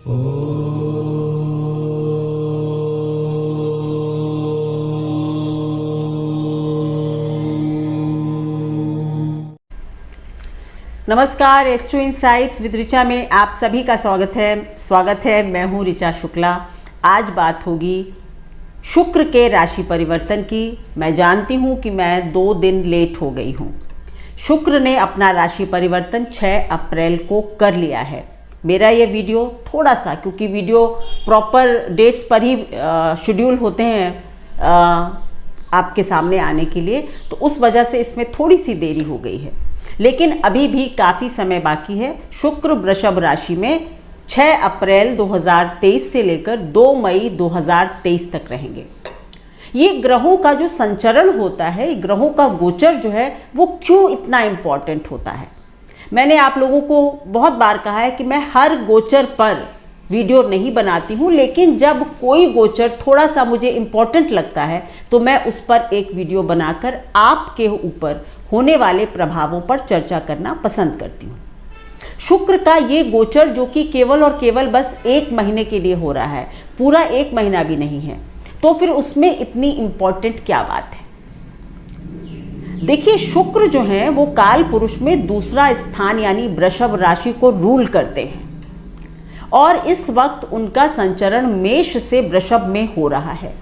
नमस्कार, astro insights with Richa में आप सभी का स्वागत है। मैं हूँ ऋचा शुक्ला। आज बात होगी शुक्र के राशि परिवर्तन की। मैं जानती हूँ कि मैं 2 दिन लेट हो गई हूँ। शुक्र ने अपना राशि परिवर्तन 6 अप्रैल को कर लिया है। मेरा ये वीडियो थोड़ा सा, क्योंकि वीडियो प्रॉपर डेट्स पर ही शेड्यूल होते हैं आपके सामने आने के लिए, तो उस वजह से इसमें थोड़ी सी देरी हो गई है, लेकिन अभी भी काफ़ी समय बाकी है। शुक्र वृषभ राशि में 6 अप्रैल 2023 से लेकर 2 मई 2023 तक रहेंगे। ये ग्रहों का जो संचरण होता है, ग्रहों का गोचर जो है वो क्यों इतना इम्पॉर्टेंट होता है। मैंने आप लोगों को बहुत बार कहा है कि मैं हर गोचर पर वीडियो नहीं बनाती हूँ, लेकिन जब कोई गोचर थोड़ा सा मुझे इम्पॉर्टेंट लगता है तो मैं उस पर एक वीडियो बनाकर आपके ऊपर होने वाले प्रभावों पर चर्चा करना पसंद करती हूँ। शुक्र का ये गोचर जो कि केवल और केवल बस 1 महीने के लिए हो रहा है, पूरा 1 महीना भी नहीं है, तो फिर उसमें इतनी इम्पॉर्टेंट क्या बात है। देखिए, शुक्र जो है वो काल पुरुष में दूसरा स्थान यानी वृषभ राशि को रूल करते हैं और इस वक्त उनका संचरण मेष से वृषभ में हो रहा है।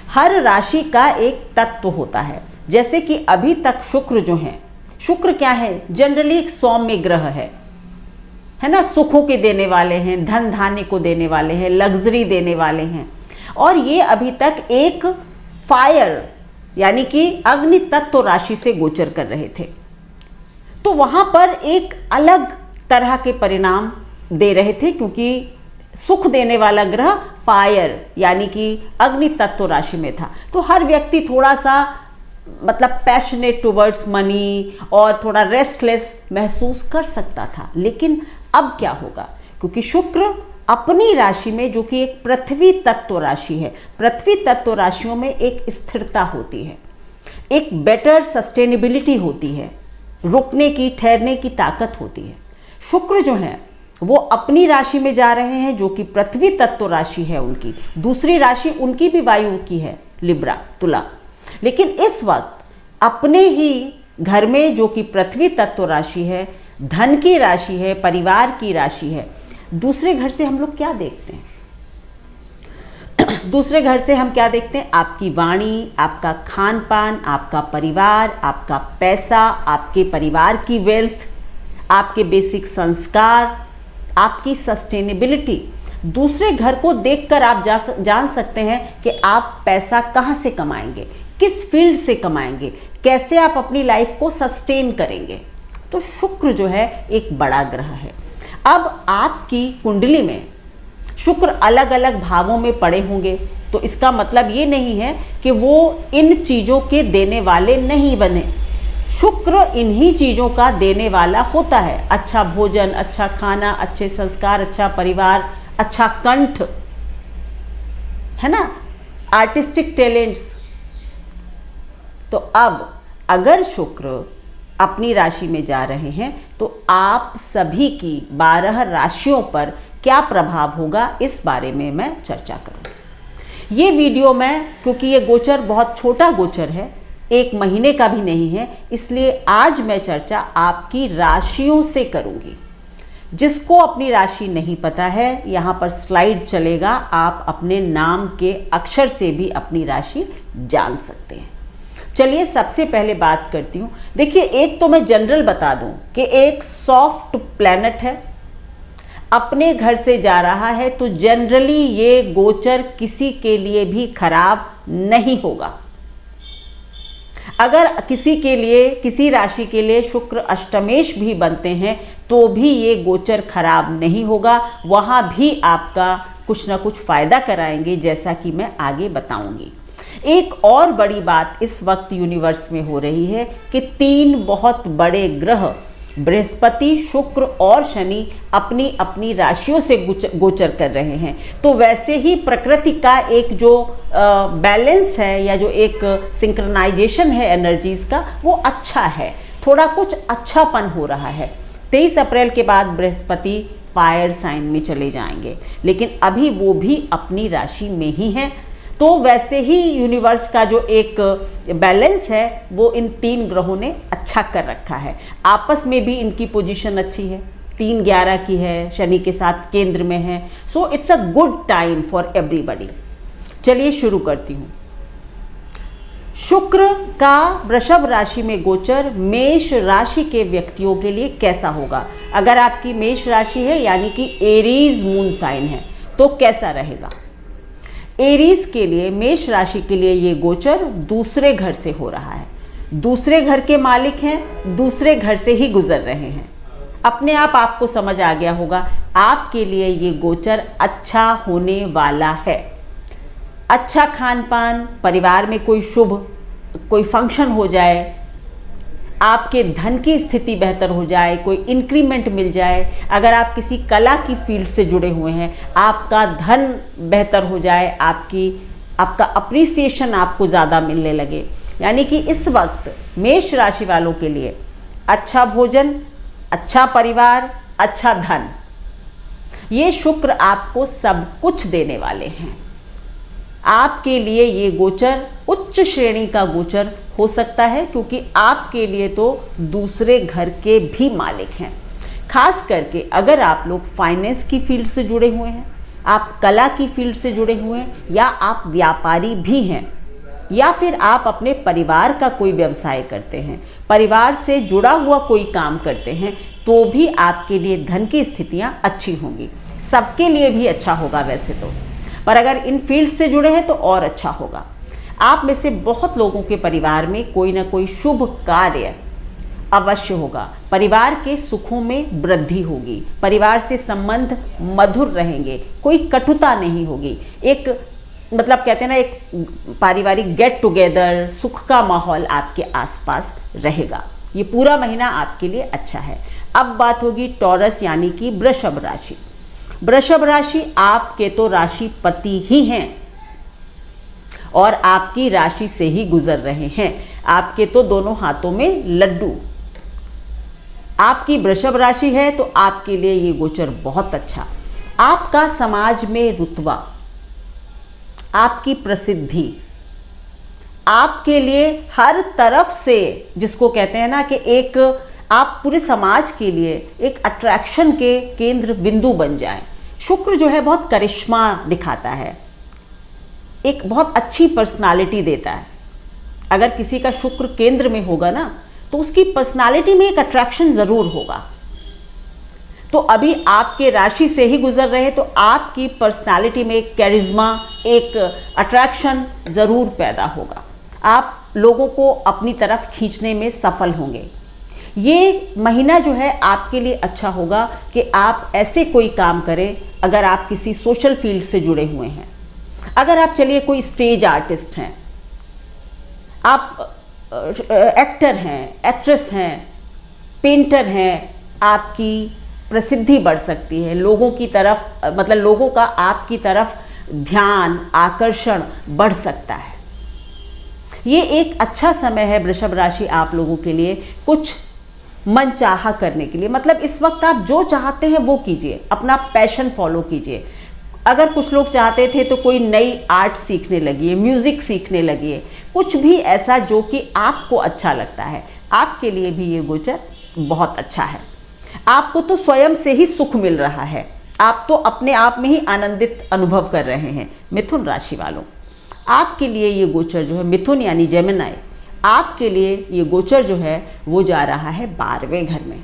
हर राशि का एक तत्व होता है, जैसे कि अभी तक शुक्र जो है, शुक्र क्या है, जनरली एक सौम्य ग्रह है ना। सुखों के देने वाले हैं, धन धान्य को देने वाले हैं, लग्जरी देने वाले हैं, और ये अभी तक एक फायर यानी कि अग्नि तत्व राशि से गोचर कर रहे थे, तो वहां पर एक अलग तरह के परिणाम दे रहे थे, क्योंकि सुख देने वाला ग्रह फायर यानी कि अग्नि तत्व राशि में था। तो हर व्यक्ति थोड़ा सा मतलब पैशनेट टुवर्ड्स मनी और थोड़ा रेस्टलेस महसूस कर सकता था। लेकिन अब क्या होगा, क्योंकि शुक्र अपनी राशि में, जो कि एक पृथ्वी तत्व राशि है, पृथ्वी तत्व राशियों में एक स्थिरता होती है, एक बेटर सस्टेनेबिलिटी होती है, रुकने की, ठहरने की ताकत होती है। शुक्र जो है वो अपनी राशि में जा रहे हैं, जो कि पृथ्वी तत्व राशि है उनकी। दूसरी राशि उनकी भी वायु की है, लिब्रा, तुला, लेकिन इस वक्त अपने ही घर में, जो कि पृथ्वी तत्व राशि है, धन की राशि है, परिवार की राशि है। दूसरे घर से हम लोग क्या देखते हैं? दूसरे घर से हम क्या देखते हैं? आपकी वाणी, आपका खान पान, आपका परिवार, आपका पैसा, आपके परिवार की वेल्थ, आपके बेसिक संस्कार, आपकी सस्टेनेबिलिटी। दूसरे घर को देखकर आप जान सकते हैं कि आप पैसा कहाँ से कमाएंगे, किस फील्ड से कमाएंगे, कैसे आप अपनी लाइफ को सस्टेन करेंगे। तो शुक्र जो है एक बड़ा ग्रह है। अब आपकी कुंडली में शुक्र अलग अलग भावों में पड़े होंगे, तो इसका मतलब ये नहीं है कि वो इन चीज़ों के देने वाले नहीं बने। शुक्र इन्हीं चीज़ों का देने वाला होता है। अच्छा भोजन, अच्छा खाना, अच्छे संस्कार, अच्छा परिवार, अच्छा कंठ, है ना, आर्टिस्टिक टैलेंट्स। तो अब अगर शुक्र अपनी राशि में जा रहे हैं तो आप सभी की 12 राशियों पर क्या प्रभाव होगा, इस बारे में मैं चर्चा करूँगी। ये वीडियो मैं, क्योंकि ये गोचर बहुत छोटा गोचर है, 1 महीने का भी नहीं है, इसलिए आज मैं चर्चा आपकी राशियों से करूँगी। जिसको अपनी राशि नहीं पता है, यहाँ पर स्लाइड चलेगा, आप अपने नाम के अक्षर से भी अपनी राशि जान सकते हैं। चलिए सबसे पहले बात करती हूँ। देखिए, एक तो मैं जनरल बता दूँ कि एक सॉफ्ट प्लैनेट है, अपने घर से जा रहा है, तो जनरली ये गोचर किसी के लिए भी खराब नहीं होगा। अगर किसी के लिए, किसी राशि के लिए शुक्र अष्टमेश भी बनते हैं तो भी ये गोचर खराब नहीं होगा, वहाँ भी आपका कुछ ना कुछ फायदा कराएंगे, जैसा कि मैं आगे बताऊंगी। एक और बड़ी बात इस वक्त यूनिवर्स में हो रही है कि 3 बहुत बड़े ग्रह बृहस्पति, शुक्र और शनि अपनी अपनी राशियों से गोचर कर रहे हैं। तो वैसे ही प्रकृति का एक जो बैलेंस है या जो एक सिंक्रोनाइजेशन है एनर्जीज का, वो अच्छा है, थोड़ा कुछ अच्छापन हो रहा है। 23 अप्रैल के बाद बृहस्पति फायर साइन में चले जाएंगे, लेकिन अभी वो भी अपनी राशि में ही हैं। तो वैसे ही यूनिवर्स का जो एक बैलेंस है वो इन 3 ग्रहों ने अच्छा कर रखा है। आपस में भी इनकी पोजीशन अच्छी है, 3-11 की है, शनि के साथ केंद्र में है। So it's a good time for everybody. चलिए शुरू करती हूँ। शुक्र का वृषभ राशि में गोचर मेष राशि के व्यक्तियों के लिए कैसा होगा? अगर आपकी मेष राशि है यानी कि एरीज मून साइन है तो कैसा रहेगा? एरीज के लिए, मेष राशि के लिए ये गोचर दूसरे घर से हो रहा है। दूसरे घर के मालिक हैं, दूसरे घर से ही गुजर रहे हैं। अपने आप आपको समझ आ गया होगा, आपके लिए ये गोचर अच्छा होने वाला है। अच्छा खान पान, परिवार में कोई फंक्शन हो जाए, आपके धन की स्थिति बेहतर हो जाए, कोई इंक्रीमेंट मिल जाए। अगर आप किसी कला की फील्ड से जुड़े हुए हैं, आपका धन बेहतर हो जाए, आपका अप्रिसिएशन आपको ज़्यादा मिलने लगे। यानी कि इस वक्त मेष राशि वालों के लिए अच्छा भोजन, अच्छा परिवार, अच्छा धन, ये शुक्र आपको सब कुछ देने वाले हैं। आपके लिए ये गोचर उच्च श्रेणी का गोचर हो सकता है, क्योंकि आपके लिए तो दूसरे घर के भी मालिक हैं। खास करके अगर आप लोग फाइनेंस की फील्ड से जुड़े हुए हैं, आप कला की फील्ड से जुड़े हुए हैं, या आप व्यापारी भी हैं, या फिर आप अपने परिवार का कोई व्यवसाय करते हैं, परिवार से जुड़ा हुआ कोई काम करते हैं, तो भी आपके लिए धन की स्थितियां अच्छी होंगी। सबके लिए भी अच्छा होगा वैसे तो, पर अगर इन फील्ड से जुड़े हैं तो और अच्छा होगा। आप में से बहुत लोगों के परिवार में कोई ना कोई शुभ कार्य अवश्य होगा। परिवार के सुखों में वृद्धि होगी, परिवार से संबंध मधुर रहेंगे, कोई कटुता नहीं होगी। एक मतलब कहते हैं ना, एक पारिवारिक गेट टुगेदर, सुख का माहौल आपके आसपास रहेगा। ये पूरा महीना आपके लिए अच्छा है। अब बात होगी टॉरस यानी कि वृषभ राशि। वृषभ राशि आपके तो राशिपति ही हैं और आपकी राशि से ही गुजर रहे हैं। आपके तो दोनों हाथों में लड्डू। आपकी वृषभ राशि है तो आपके लिए ये गोचर बहुत अच्छा। आपका समाज में रुतबा, आपकी प्रसिद्धि, आपके लिए हर तरफ से, जिसको कहते हैं ना कि एक आप पूरे समाज के लिए एक अट्रैक्शन के केंद्र बिंदु बन जाए। शुक्र जो है बहुत करिश्मा दिखाता है, एक बहुत अच्छी पर्सनालिटी देता है। अगर किसी का शुक्र केंद्र में होगा ना, तो उसकी पर्सनालिटी में एक अट्रैक्शन ज़रूर होगा। तो अभी आपके राशि से ही गुजर रहे, तो आपकी पर्सनालिटी में एक कैरिज्मा, एक अट्रैक्शन ज़रूर पैदा होगा। आप लोगों को अपनी तरफ खींचने में सफल होंगे। ये महीना जो है आपके लिए अच्छा होगा कि आप ऐसे कोई काम करें, अगर आप किसी सोशल फील्ड से जुड़े हुए हैं, अगर आप चलिए कोई स्टेज आर्टिस्ट हैं, आप एक्टर हैं, एक्ट्रेस हैं, पेंटर हैं, आपकी प्रसिद्धि बढ़ सकती है। लोगों की तरफ मतलब लोगों का आपकी तरफ ध्यान, आकर्षण बढ़ सकता है। ये एक अच्छा समय है वृषभ राशि आप लोगों के लिए कुछ मनचाहा करने के लिए। मतलब इस वक्त आप जो चाहते हैं वो कीजिए, अपना पैशन फॉलो कीजिए। अगर कुछ लोग चाहते थे तो कोई नई आर्ट सीखने लगिए, म्यूज़िक सीखने लगिए, कुछ भी ऐसा जो कि आपको अच्छा लगता है। आपके लिए भी ये गोचर बहुत अच्छा है। आपको तो स्वयं से ही सुख मिल रहा है, आप तो अपने आप में ही आनंदित अनुभव कर रहे हैं। मिथुन राशि वालों, आपके लिए ये गोचर जो है, मिथुन यानी जेमिनी, आपके लिए ये गोचर जो है वो जा रहा है 12वें घर में।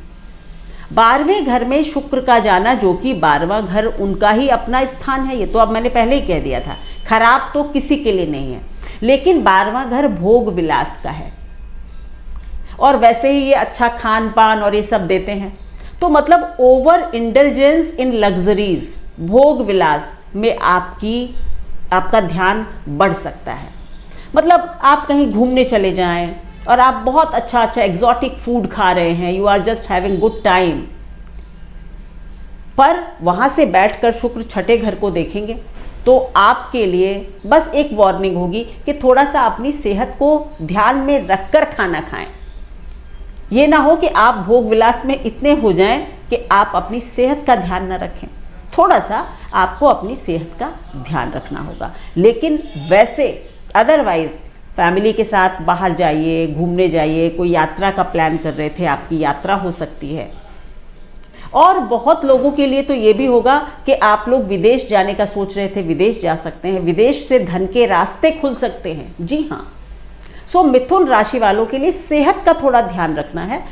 12वें घर में शुक्र का जाना, जो कि 12वां घर उनका ही अपना स्थान है। ये तो अब मैंने पहले ही कह दिया था, खराब तो किसी के लिए नहीं है, लेकिन 12वां घर भोग विलास का है और वैसे ही ये अच्छा खान पान और ये सब देते हैं। तो मतलब ओवर इंडल्जेंस इन लग्जरीज, भोग विलास में आपका ध्यान बढ़ सकता है। मतलब आप कहीं घूमने चले जाएं और आप बहुत अच्छा अच्छा एग्जॉटिक फूड खा रहे हैं, you are just having good time, पर वहाँ से बैठकर शुक्र छठे घर को देखेंगे तो आपके लिए बस एक वार्निंग होगी कि थोड़ा सा अपनी सेहत को ध्यान में रखकर खाना खाएं। ये ना हो कि आप भोग विलास में इतने हो जाएं कि आप अपनी सेहत का ध्यान न रखें। थोड़ा सा आपको अपनी सेहत का ध्यान रखना होगा, लेकिन वैसे अदरवाइज फैमिली के साथ बाहर जाइए, घूमने जाइए, कोई यात्रा का प्लान कर रहे थे, आपकी यात्रा हो सकती है। और बहुत लोगों के लिए तो ये भी होगा कि आप लोग विदेश जाने का सोच रहे थे, विदेश जा सकते हैं, विदेश से धन के रास्ते खुल सकते हैं। जी हाँ, सो मिथुन राशि वालों के लिए सेहत का थोड़ा ध्यान रखना है।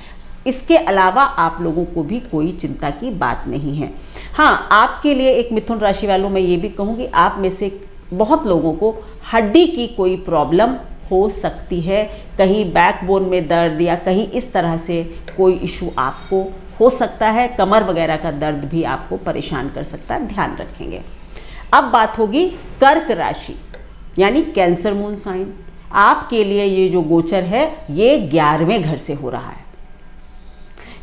इसके अलावा आप लोगों को भी कोई चिंता की बात नहीं है। हाँ, आपके लिए एक मिथुन राशि वालों मैं ये भी कहूँगी, आप में से बहुत लोगों को हड्डी की कोई प्रॉब्लम हो सकती है, कहीं बैकबोन में दर्द या कहीं इस तरह से कोई इशू आपको हो सकता है। कमर वगैरह का दर्द भी आपको परेशान कर सकता है, ध्यान रखेंगे। अब बात होगी कर्क राशि यानी कैंसर मून साइन। आपके लिए ये जो गोचर है ये 11वें घर से हो रहा है।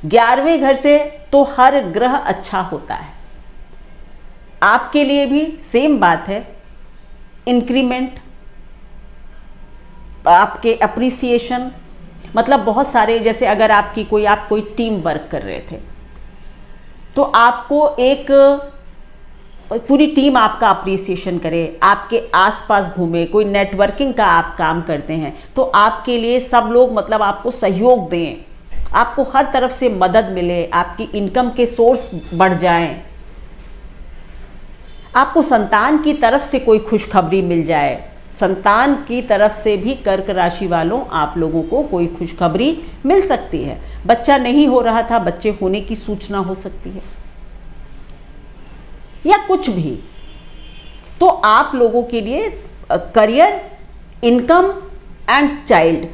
11वें घर से तो हर ग्रह अच्छा होता है। आपके लिए भी सेम बात है, इंक्रीमेंट, आपके अप्रिसिएशन, मतलब बहुत सारे, जैसे अगर आपकी आप कोई टीम वर्क कर रहे थे तो आपको एक पूरी टीम आपका अप्रिसिएशन करे, आपके आसपास घूमे, कोई नेटवर्किंग का आप काम करते हैं तो आपके लिए सब लोग मतलब आपको सहयोग दें, आपको हर तरफ से मदद मिले, आपकी इनकम के सोर्स बढ़ जाएं, आपको संतान की तरफ से कोई खुशखबरी मिल जाए। संतान की तरफ से भी कर्क राशि वालों आप लोगों को कोई खुशखबरी मिल सकती है। बच्चा नहीं हो रहा था, बच्चे होने की सूचना हो सकती है या कुछ भी। तो आप लोगों के लिए करियर, इनकम एंड चाइल्ड,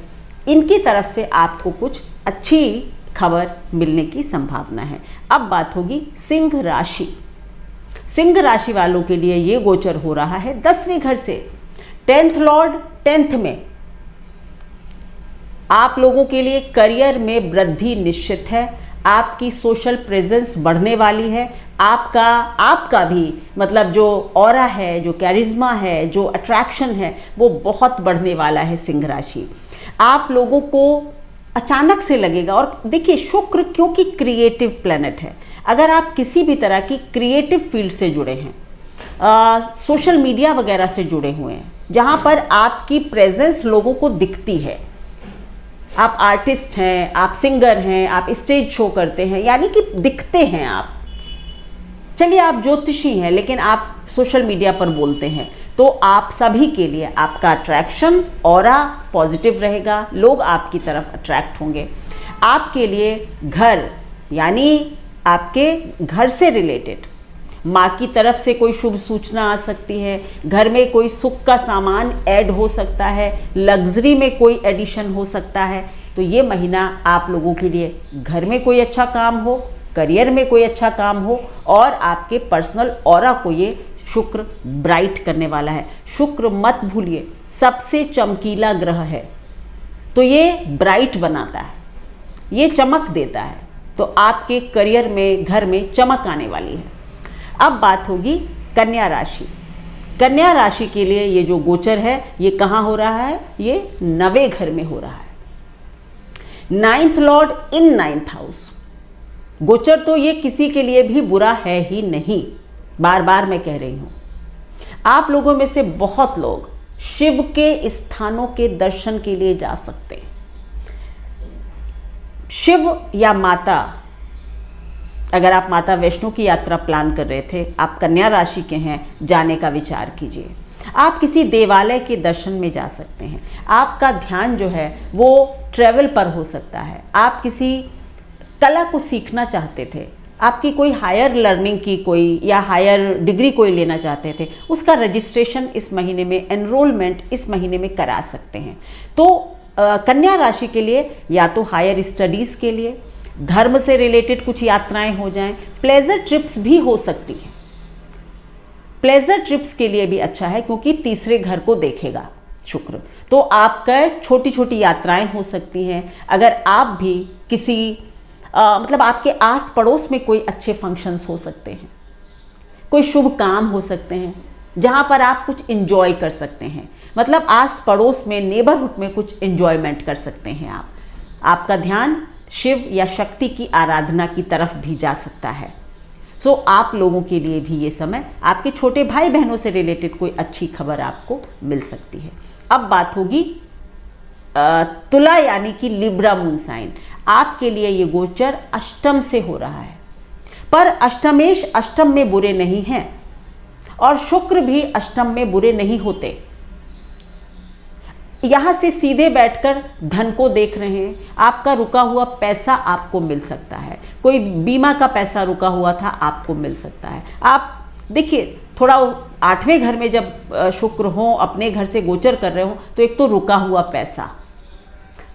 इनकी तरफ से आपको कुछ अच्छी खबर मिलने की संभावना है। अब बात होगी सिंह राशि। सिंह राशि वालों के लिए ये गोचर हो रहा है 10वें घर से। 10th लॉर्ड 10th में। आप लोगों के लिए करियर में वृद्धि निश्चित है, आपकी सोशल प्रेजेंस बढ़ने वाली है, आपका भी मतलब जो ऑरा है, जो कैरिज्मा है, जो अट्रैक्शन है वो बहुत बढ़ने वाला है सिंह राशि। आप लोगों को अचानक से लगेगा, और देखिए शुक्र क्योंकि क्रिएटिव प्लैनेट है, अगर आप किसी भी तरह की क्रिएटिव फील्ड से जुड़े हैं, सोशल मीडिया वगैरह से जुड़े हुए हैं, जहाँ पर आपकी प्रेजेंस लोगों को दिखती है, आप आर्टिस्ट हैं, आप सिंगर हैं, आप स्टेज शो करते हैं, यानी कि दिखते हैं आप, चलिए आप ज्योतिषी हैं लेकिन आप सोशल मीडिया पर बोलते हैं, तो आप सभी के लिए आपका अट्रैक्शन ऑरा पॉजिटिव रहेगा, लोग आपकी तरफ अट्रैक्ट होंगे। आपके लिए घर यानी आपके घर से रिलेटेड माँ की तरफ से कोई शुभ सूचना आ सकती है, घर में कोई सुख का सामान ऐड हो सकता है, लग्जरी में कोई एडिशन हो सकता है। तो ये महीना आप लोगों के लिए घर में कोई अच्छा काम हो, करियर में कोई अच्छा काम हो, और आपके पर्सनल ऑरा को ये शुक्र ब्राइट करने वाला है। शुक्र मत भूलिए सबसे चमकीला ग्रह है, तो ये ब्राइट बनाता है, ये चमक देता है, तो आपके करियर में, घर में चमक आने वाली है। अब बात होगी कन्या राशि। कन्या राशि के लिए ये जो गोचर है ये कहाँ हो रहा है, ये 9वें घर में हो रहा है। 9th लॉर्ड इन 9th हाउस। गोचर तो ये किसी के लिए भी बुरा है ही नहीं, बार बार मैं कह रही हूँ। आप लोगों में से बहुत लोग शिव के स्थानों के दर्शन के लिए जा सकते हैं। शिव या माता, अगर आप माता वैष्णो की यात्रा प्लान कर रहे थे, आप कन्या राशि के हैं, जाने का विचार कीजिए। आप किसी देवालय के दर्शन में जा सकते हैं। आपका ध्यान जो है वो ट्रैवल पर हो सकता है। आप किसी कला को सीखना चाहते थे, आपकी कोई हायर लर्निंग की कोई या हायर डिग्री कोई लेना चाहते थे, उसका रजिस्ट्रेशन इस महीने में, एनरोलमेंट इस महीने में करा सकते हैं। तो कन्या राशि के लिए या तो हायर स्टडीज़ के लिए, धर्म से रिलेटेड कुछ यात्राएं हो जाएं, प्लेजर ट्रिप्स भी हो सकती हैं। प्लेजर ट्रिप्स के लिए भी अच्छा है क्योंकि तीसरे घर को देखेगा शुक्र, तो आपका छोटी छोटी यात्राएं हो सकती हैं। अगर आप भी किसी मतलब आपके आस पड़ोस में कोई अच्छे फंक्शंस हो सकते हैं, कोई शुभ काम हो सकते हैं जहां पर आप कुछ एंजॉय कर सकते हैं, मतलब आस पड़ोस में, नेबरहुड में कुछ एंजॉयमेंट कर सकते हैं आप। आपका ध्यान शिव या शक्ति की आराधना की तरफ भी जा सकता है। सो आप लोगों के लिए भी ये समय, आपके छोटे भाई बहनों से रिलेटेड कोई अच्छी खबर आपको मिल सकती है। अब बात होगी तुला यानी कि लिब्रा मून साइन। आपके लिए ये गोचर अष्टम से हो रहा है, पर अष्टमेश अष्टम में बुरे नहीं हैं और शुक्र भी अष्टम में बुरे नहीं होते। यहां से सीधे बैठकर धन को देख रहे हैं, आपका रुका हुआ पैसा आपको मिल सकता है, कोई बीमा का पैसा रुका हुआ था आपको मिल सकता है। आप देखिए, थोड़ा 8वें घर में जब शुक्र हो, अपने घर से गोचर कर रहे हो, तो एक तो रुका हुआ पैसा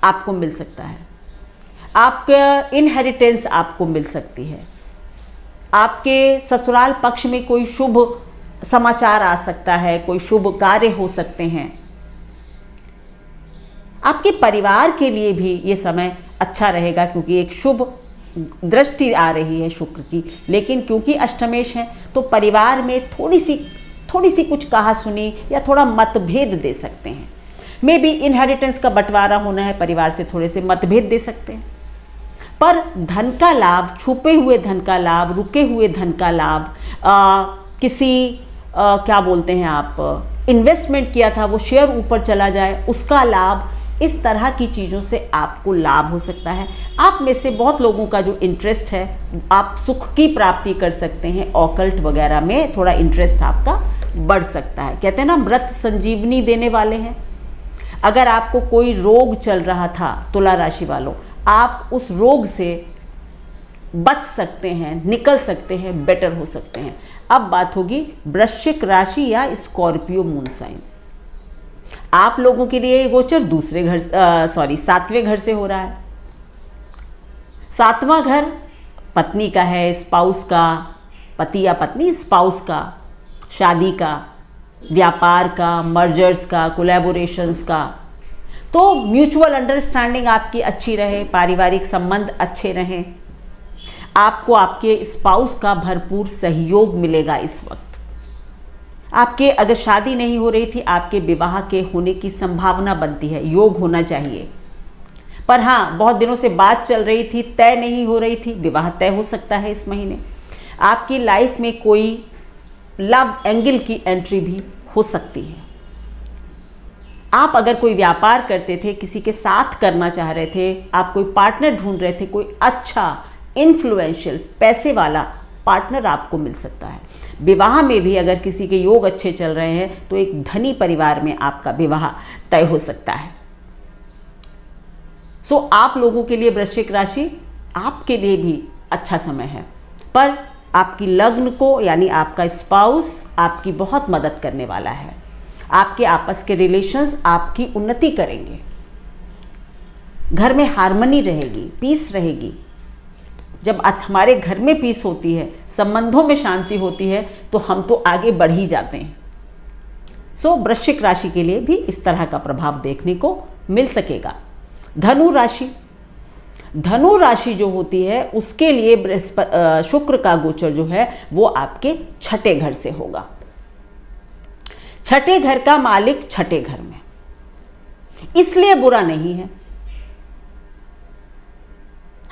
आपको मिल सकता है, आपका इनहेरिटेंस आपको मिल सकती है, आपके ससुराल पक्ष में कोई शुभ समाचार आ सकता है, कोई शुभ कार्य हो सकते हैं। आपके परिवार के लिए भी ये समय अच्छा रहेगा, क्योंकि एक शुभ दृष्टि आ रही है शुक्र की। लेकिन क्योंकि अष्टमेश है तो परिवार में थोड़ी सी कुछ कहा सुनी या थोड़ा मतभेद दे सकते हैं। मे बी इनहेरिटेंस का बंटवारा होना है, परिवार से थोड़े से मतभेद दे सकते हैं। पर धन का लाभ, छुपे हुए धन का लाभ, रुके हुए धन का लाभ, क्या बोलते हैं आप, इन्वेस्टमेंट किया था वो शेयर ऊपर चला जाए, उसका लाभ, इस तरह की चीज़ों से आपको लाभ हो सकता है। आप में से बहुत लोगों का जो इंटरेस्ट है, आप सुख की प्राप्ति कर सकते हैं, ऑकल्ट वगैरह में थोड़ा इंटरेस्ट आपका बढ़ सकता है। कहते हैं ना, मृत संजीवनी देने वाले हैं। अगर आपको कोई रोग चल रहा था तुला राशि वालों, आप उस रोग से बच सकते हैं, निकल सकते हैं, बेटर हो सकते हैं। अब बात होगी वृश्चिक राशि या स्कॉर्पियो मून साइन। आप लोगों के लिए गोचर 7वें घर से हो रहा है। 7वां घर पत्नी का है, स्पाउस का, पति या पत्नी, स्पाउस का, शादी का, व्यापार का, मर्जर्स का, कोलैबोरेशंस का। तो म्यूचुअल अंडरस्टैंडिंग आपकी अच्छी रहे, पारिवारिक संबंध अच्छे रहें, आपको आपके स्पाउस का भरपूर सहयोग मिलेगा इस वक्त। आपके अगर शादी नहीं हो रही थी, आपके विवाह के होने की संभावना बनती है, योग होना चाहिए। पर हाँ, बहुत दिनों से बात चल रही थी, तय नहीं हो रही थी, विवाह तय हो सकता है इस महीने। आपकी लाइफ में कोई लव एंगल की एंट्री भी हो सकती है। आप अगर कोई व्यापार करते थे, किसी के साथ करना चाह रहे थे, आप कोई पार्टनर ढूंढ रहे थे, कोई अच्छा इन्फ्लुएंशियल पैसे वाला पार्टनर आपको मिल सकता है। विवाह में भी अगर किसी के योग अच्छे चल रहे हैं तो एक धनी परिवार में आपका विवाह तय हो सकता है। सो आप लोगों के लिए वृश्चिक राशि, आपके लिए भी अच्छा समय है। पर आपकी लग्न को, यानी आपका स्पाउस आपकी बहुत मदद करने वाला है। आपके आपस के रिलेशंस आपकी उन्नति करेंगे, घर में हार्मनी रहेगी, पीस रहेगी। जब हमारे घर में पीस होती है, संबंधों में शांति होती है, तो हम तो आगे बढ़ ही जाते हैं। सो वृश्चिक राशि के लिए भी इस तरह का प्रभाव देखने को मिल सकेगा। धनु राशि, धनु राशि जो होती है उसके लिए शुक्र का गोचर जो है वो आपके 6ठे घर से होगा। 6ठे घर का मालिक 6ठे घर में, इसलिए बुरा नहीं है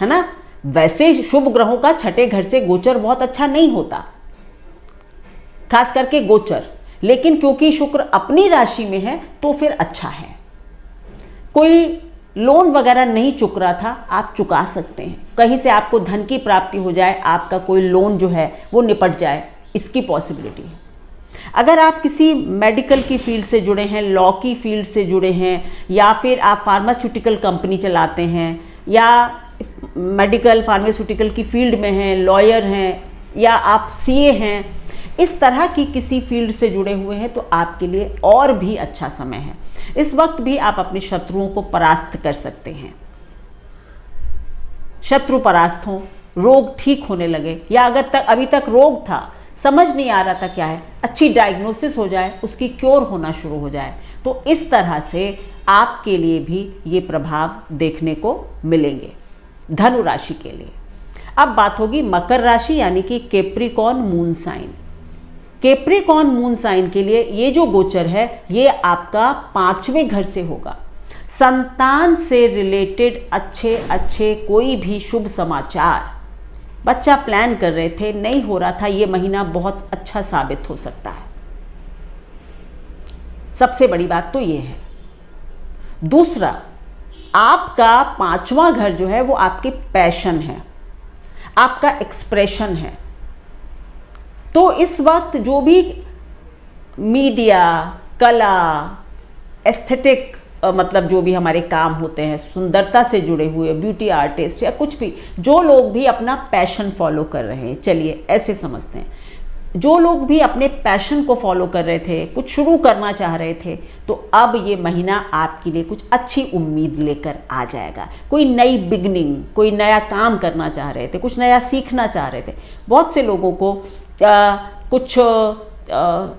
ना। वैसे शुभ ग्रहों का 6ठे घर से गोचर बहुत अच्छा नहीं होता, खास करके गोचर, लेकिन क्योंकि शुक्र अपनी राशि में है तो फिर अच्छा है। कोई लोन वगैरह नहीं चुक रहा था, आप चुका सकते हैं। कहीं से आपको धन की प्राप्ति हो जाए, आपका कोई लोन जो है वो निपट जाए, इसकी पॉसिबिलिटी है। अगर आप किसी मेडिकल की फील्ड से जुड़े हैं, लॉ की फील्ड से जुड़े हैं, या फिर आप फार्मास्यूटिकल कंपनी चलाते हैं, या मेडिकल फार्मास्यूटिकल की फील्ड में हैं, लॉयर हैं, या आप सीए हैं, इस तरह की किसी फील्ड से जुड़े हुए हैं, तो आपके लिए और भी अच्छा समय है। इस वक्त भी आप अपने शत्रुओं को परास्त कर सकते हैं। शत्रु परास्त हो, रोग ठीक होने लगे, या अगर अभी तक रोग था, समझ नहीं आ रहा था क्या है, अच्छी डायग्नोसिस हो जाए, उसकी क्योर होना शुरू हो जाए, तो इस तरह से आपके लिए भी ये प्रभाव देखने को मिलेंगे धनु राशि के लिए। अब बात होगी मकर राशि, यानी कि Capricorn moon sign. Capricorn moon sign के लिए ये जो गोचर है ये आपका 5वें घर से होगा। संतान से रिलेटेड अच्छे अच्छे कोई भी शुभ समाचार बच्चा प्लान कर रहे थे, नहीं हो रहा था, ये महीना बहुत अच्छा साबित हो सकता है। सबसे बड़ी बात तो ये है। दूसरा, आपका 5वां घर जो है वो आपके पैशन है, आपका एक्सप्रेशन है। तो इस वक्त जो भी मीडिया, कला, एस्थेटिक मतलब जो भी हमारे काम होते हैं, सुंदरता से जुड़े हुए, ब्यूटी आर्टिस्ट या कुछ भी, जो लोग भी अपना पैशन फॉलो कर रहे हैं, चलिए ऐसे समझते हैं, जो लोग भी अपने पैशन को फॉलो कर रहे थे, कुछ शुरू करना चाह रहे थे, तो अब ये महीना आपके लिए कुछ अच्छी उम्मीद लेकर आ जाएगा। कोई नई बिगनिंग, कोई नया काम करना चाह रहे थे, कुछ नया सीखना चाह रहे थे। बहुत से लोगों को कुछ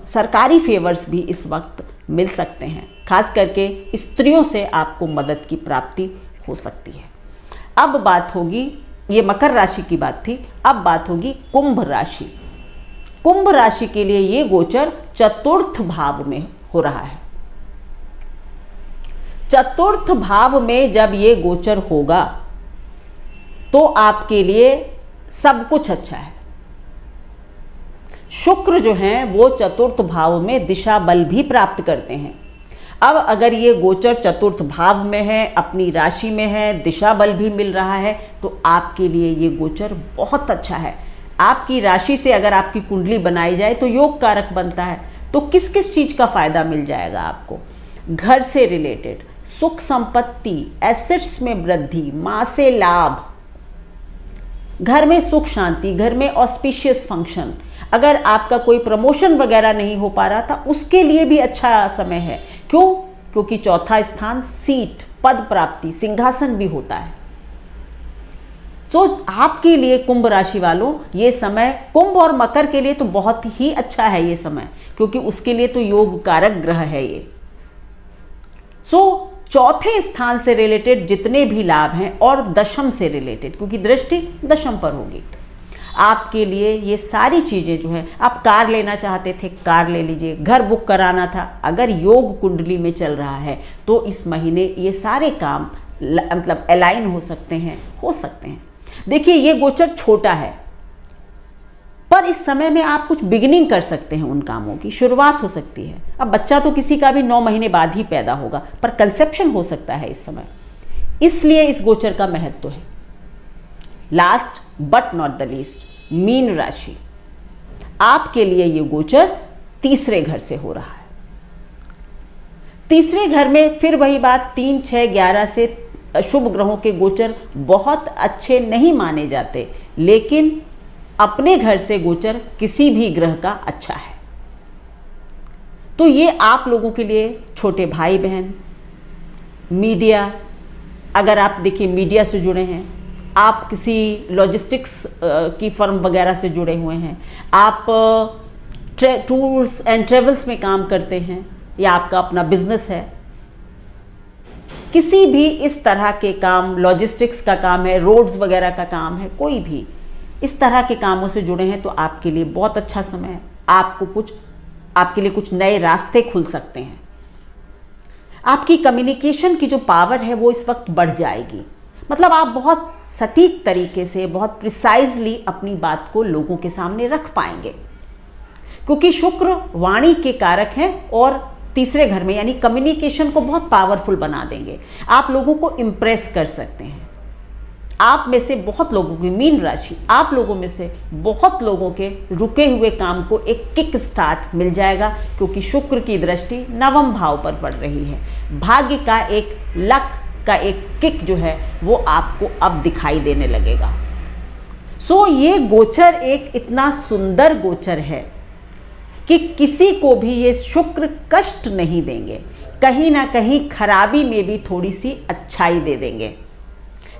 सरकारी फेवर्स भी इस वक्त मिल सकते हैं। खास करके स्त्रियों से आपको मदद की प्राप्ति हो सकती है। अब बात होगी, ये मकर राशि की बात थी, अब बात होगी कुंभ राशि। कुंभ राशि के लिए ये गोचर चतुर्थ भाव में हो रहा है। चतुर्थ भाव में जब ये गोचर होगा तो आपके लिए सब कुछ अच्छा है। शुक्र जो हैं वो चतुर्थ भाव में दिशा बल भी प्राप्त करते हैं। अब अगर ये गोचर चतुर्थ भाव में है, अपनी राशि में है, दिशा बल भी मिल रहा है, तो आपके लिए ये गोचर बहुत अच्छा है। आपकी राशि से अगर आपकी कुंडली बनाई जाए तो योग कारक बनता है। तो किस किस चीज़ का फायदा मिल जाएगा आपको? घर से रिलेटेड सुख संपत्ति, एसेट्स में वृद्धि, माँ से लाभ, घर में सुख शांति, घर में ऑस्पिशियस फंक्शन। अगर आपका कोई प्रमोशन वगैरह नहीं हो पा रहा था, उसके लिए भी अच्छा समय है। क्यों? क्योंकि चौथा स्थान सीट, पद प्राप्ति, सिंहासन भी होता है। तो आपके लिए कुंभ राशि वालों ये समय, कुंभ और मकर के लिए तो बहुत ही अच्छा है ये समय, क्योंकि उसके लिए तो योग कारक ग्रह है ये। चौथे स्थान से रिलेटेड जितने भी लाभ हैं और दशम से रिलेटेड, क्योंकि दृष्टि दशम पर होगी, आपके लिए ये सारी चीज़ें जो हैं, आप कार लेना चाहते थे कार ले लीजिए, घर बुक कराना था, अगर योग कुंडली में चल रहा है तो इस महीने ये सारे काम मतलब अलाइन हो सकते हैं। देखिए ये गोचर छोटा है, पर इस समय में आप कुछ बिगिनिंग कर सकते हैं, उन कामों की शुरुआत हो सकती है। अब बच्चा तो किसी का भी 9 महीने बाद ही पैदा होगा, पर कंसेप्शन हो सकता है इस समय, इसलिए इस गोचर का महत्व है। Last but not the least, mean राशि, आपके लिए ये गोचर तीसरे घर से हो रहा है। तीसरे घर में फिर वही बात, 3, 6, 11 से शुभ ग्रहों के गोचर बहुत अच्छे नहीं माने जाते, लेकिन अपने घर से गोचर किसी भी ग्रह का अच्छा है। तो ये आप लोगों के लिए, छोटे भाई बहन, मीडिया, अगर आप देखिए मीडिया से जुड़े हैं, आप किसी लॉजिस्टिक्स की फर्म वगैरह से जुड़े हुए हैं, आप टूर्स एंड ट्रेवल्स में काम करते हैं, या आपका अपना बिजनेस है, किसी भी इस तरह के काम, लॉजिस्टिक्स का काम है, रोड्स वगैरह का काम है, कोई भी इस तरह के कामों से जुड़े हैं, तो आपके लिए बहुत अच्छा समय है। आपके लिए कुछ नए रास्ते खुल सकते हैं। आपकी कम्युनिकेशन की जो पावर है वो इस वक्त बढ़ जाएगी। मतलब आप बहुत सटीक तरीके से, बहुत प्रिसाइजली अपनी बात को लोगों के सामने रख पाएंगे, क्योंकि शुक्र वाणी के कारक हैं और तीसरे घर में, यानी कम्युनिकेशन को बहुत पावरफुल बना देंगे। आप लोगों को इम्प्रेस कर सकते हैं। आप में से बहुत लोगों की, मीन राशि, आप लोगों में से बहुत लोगों के रुके हुए काम को एक किक स्टार्ट मिल जाएगा, क्योंकि शुक्र की दृष्टि 9वें भाव पर पड़ रही है। भाग्य का एक, लक का एक किक जो है वो आपको अब दिखाई देने लगेगा। ये गोचर एक इतना सुंदर गोचर है कि किसी को भी ये शुक्र कष्ट नहीं देंगे, कहीं ना कहीं खराबी में भी थोड़ी सी अच्छाई दे देंगे,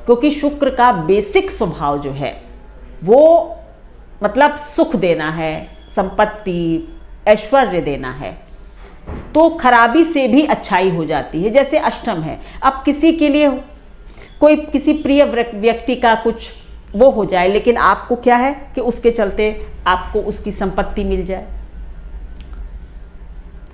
क्योंकि शुक्र का बेसिक स्वभाव जो है वो मतलब सुख देना है, संपत्ति, ऐश्वर्य देना है। तो खराबी से भी अच्छाई हो जाती है। जैसे अष्टम है, अब किसी के लिए कोई किसी प्रिय व्यक्ति का कुछ वो हो जाए, लेकिन आपको क्या है कि उसके चलते आपको उसकी संपत्ति मिल जाए।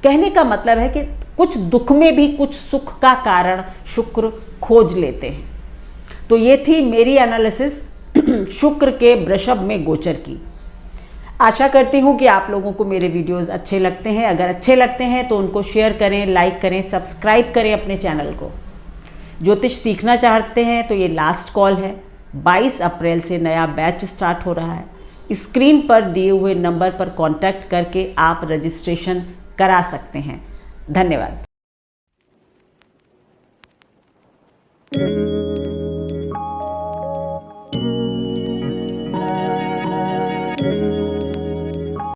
कहने का मतलब है कि कुछ दुख में भी कुछ सुख का कारण शुक्र खोज लेते हैं। तो ये थी मेरी एनालिसिस शुक्र के वृषभ में गोचर की। आशा करती हूँ कि आप लोगों को मेरे वीडियोस अच्छे लगते हैं। अगर अच्छे लगते हैं तो उनको शेयर करें, लाइक करें, सब्सक्राइब करें अपने चैनल को। ज्योतिष सीखना चाहते हैं तो ये लास्ट कॉल है। 22 अप्रैल से नया बैच स्टार्ट हो रहा है। स्क्रीन पर दिए हुए नंबर पर कांटेक्ट करके आप रजिस्ट्रेशन करा सकते हैं। धन्यवाद।